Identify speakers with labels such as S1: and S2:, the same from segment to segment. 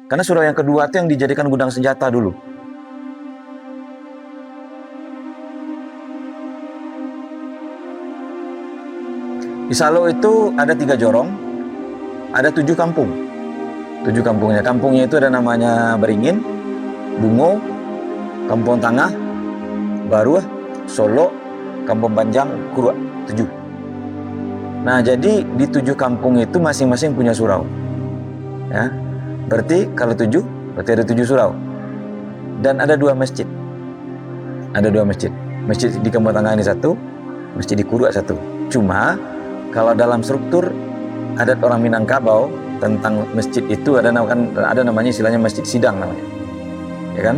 S1: Karena surau yang kedua itu yang dijadikan gudang senjata dulu. Di Salo itu ada 3 jorong, ada 7 kampung. 7 kampungnya. Kampungnya itu ada namanya Beringin, Bungo, Kampung Tangah, Baruah, Solo, Kampung Panjang, Kurua. 7. Nah, jadi di 7 kampung itu masing-masing punya surau. Ya. Berarti kalau 7, berarti ada 7 surau. Dan ada 2 masjid. Ada 2 masjid. Masjid di Kampung Tangah ini 1, masjid di Kurua 1. Cuma kalau dalam struktur adat orang Minangkabau tentang masjid itu ada namanya istilahnya masjid sidang namanya. Ya kan?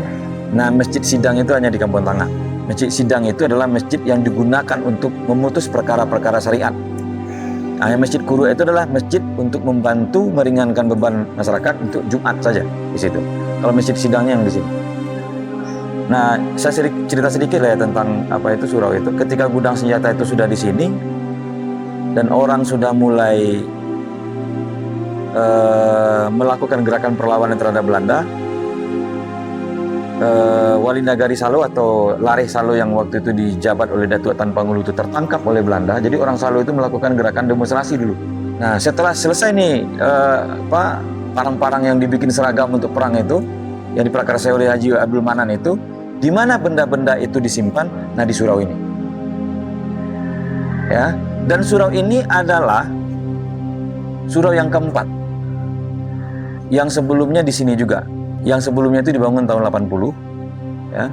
S1: Nah, masjid sidang itu hanya di Kampung Tangah. Masjid sidang itu adalah masjid yang digunakan untuk memutus perkara-perkara syariat. Nah, masjid Kurua itu adalah masjid untuk membantu meringankan beban masyarakat untuk Jumat saja di situ. Kalau masjid sidangnya yang di sini. Nah, saya cerita sedikit lah ya tentang apa itu surau itu. Ketika gudang senjata itu sudah di sini dan orang sudah mulai melakukan gerakan perlawanan terhadap Belanda, Wali Nagari Salo atau Lareh Salo yang waktu itu dijabat oleh Datuk Tan Pangulu itu tertangkap oleh Belanda. Jadi orang Salo itu melakukan gerakan demonstrasi dulu. Nah, setelah selesai nih parang-parang yang dibikin seragam untuk perang itu, yang diprakarsai oleh Haji Abdul Manan itu, di mana benda-benda itu disimpan? Nah, di surau ini. Ya, dan surau ini adalah surau yang keempat. Yang sebelumnya di sini juga. Yang sebelumnya itu dibangun tahun 80, ya.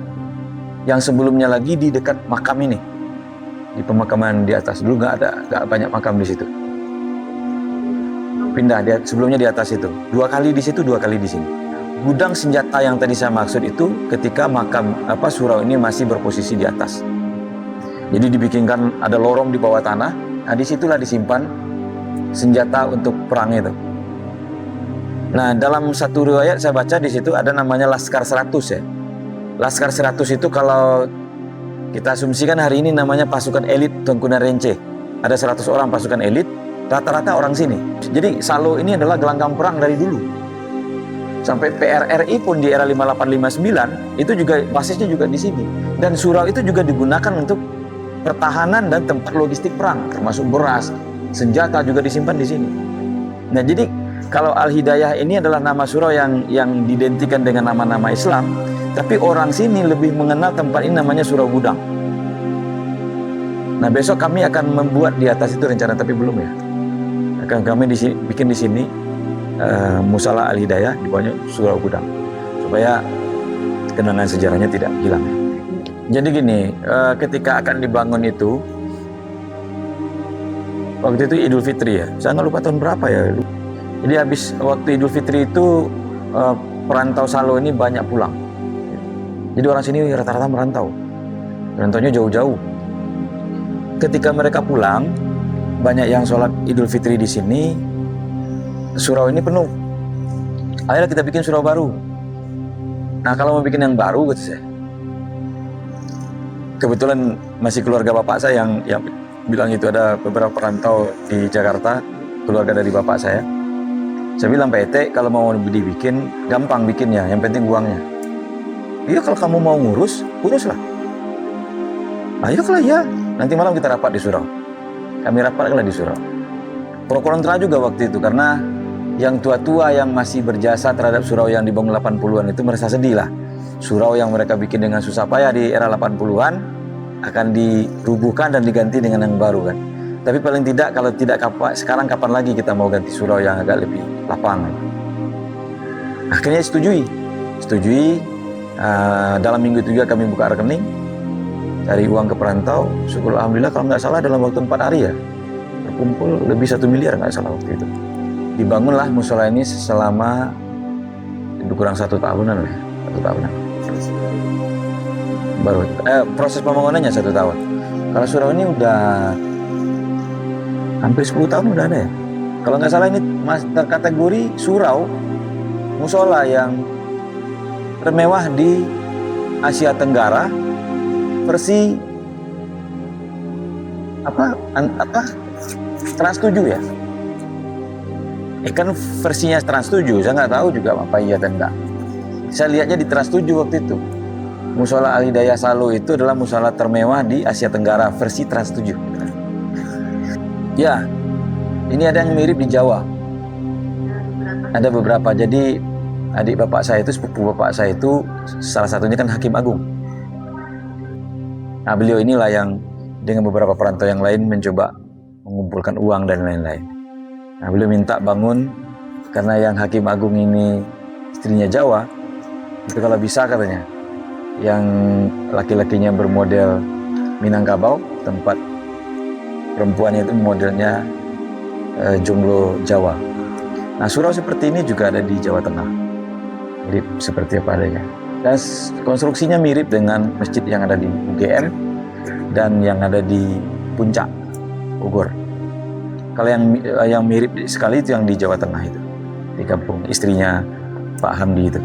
S1: Yang sebelumnya lagi di dekat makam ini, di pemakaman di atas. Dulu nggak banyak makam di situ. Pindah sebelumnya di atas itu. 2 kali di situ, 2 kali di sini. Gudang senjata yang tadi saya maksud itu ketika makam surau ini masih berposisi di atas. Jadi dibikinkan ada lorong di bawah tanah. Nah, disitulah disimpan senjata untuk perang itu. Nah, dalam satu riwayat saya baca di situ ada namanya Laskar 100 ya. Laskar 100 itu kalau kita asumsikan hari ini namanya pasukan elit Tengkunan Rence. Ada 100 orang pasukan elit, rata-rata orang sini. Jadi Salo ini adalah gelanggang perang dari dulu. Sampai PRRI pun di era 5859 itu juga basisnya juga di sini. Dan surau itu juga digunakan untuk pertahanan dan tempat logistik perang, termasuk beras, senjata juga disimpan di sini. Nah, jadi kalau Al-Hidayah ini adalah nama surau yang diidentikan dengan nama-nama Islam, tapi orang sini lebih mengenal tempat ini namanya Surau Gudang. Nah, besok kami akan membuat di atas itu rencana, tapi belum ya. Akan kami bikin di sini Musala Al-Hidayah, di bawahnya Surau Gudang, supaya kenangan sejarahnya tidak hilang. Jadi gini, ketika akan dibangun itu, waktu itu Idul Fitri ya, saya nggak lupa tahun berapa ya. Jadi habis waktu Idul Fitri itu perantau Salo ini banyak pulang. Jadi orang sini rata-rata merantau. Merantaunya jauh-jauh. Ketika mereka pulang, banyak yang sholat Idul Fitri di sini. Surau ini penuh. Akhirnya kita bikin surau baru. Nah, kalau mau bikin yang baru gitu saya. Kebetulan masih keluarga bapak saya yang bilang itu ada beberapa perantau di Jakarta, keluarga dari bapak saya. Saya bilang, Pak Ete, kalau mau dibikin, gampang bikinnya, yang penting uangnya. Iya, kalau kamu mau uruslah. Ayolah ya, nanti malam kita rapat di surau. Kami rapatlah di surau. Pro kontra juga waktu itu, karena yang tua-tua yang masih berjasa terhadap surau yang dibangun 80-an itu merasa sedih lah. Surau yang mereka bikin dengan susah payah di era 80-an akan dirubuhkan dan diganti dengan yang baru kan. Tapi paling tidak kalau tidak sekarang kapan lagi kita mau ganti surau yang agak lebih lapang. Akhirnya setujui. Dalam minggu itu juga kami buka rekening, cari uang ke perantau. Syukur alhamdulillah kalau nggak salah dalam waktu 4 hari ya terkumpul lebih 1 miliar nggak salah waktu itu. Dibangunlah musola ini selama lebih kurang 1 tahunan lah, 1 tahunan. Baru proses pembangunannya 1 tahun. Kalau surau ini udah hampir 10 tahun udah ada ya. Kalau nggak salah ini terkategori surau musola yang termewah di Asia Tenggara versi Trans 7 ya. Kan versinya Trans 7, saya nggak tahu juga apa iya dan enggak. Saya lihatnya di Trans 7 waktu itu. Musola Al Hidayah Salo itu adalah musola termewah di Asia Tenggara versi Trans 7. Ya, ini ada yang mirip di Jawa. Ada beberapa. Jadi adik bapak saya itu, sepupu bapak saya itu, salah satunya kan Hakim Agung. Nah, beliau inilah yang dengan beberapa perantau yang lain mencoba mengumpulkan uang dan lain-lain. Nah, beliau minta bangun, karena yang Hakim Agung ini istrinya Jawa, itu kalau bisa katanya, yang laki-lakinya bermodel Minangkabau, tempat perempuannya itu modelnya jomblo Jawa. Nah, surau seperti ini juga ada di Jawa Tengah, mirip seperti apa adanya. Dan konstruksinya mirip dengan masjid yang ada di UGM dan yang ada di Puncak Bogor. Kalau yang mirip sekali itu yang di Jawa Tengah itu, di kampung istrinya Pak Hamdi itu.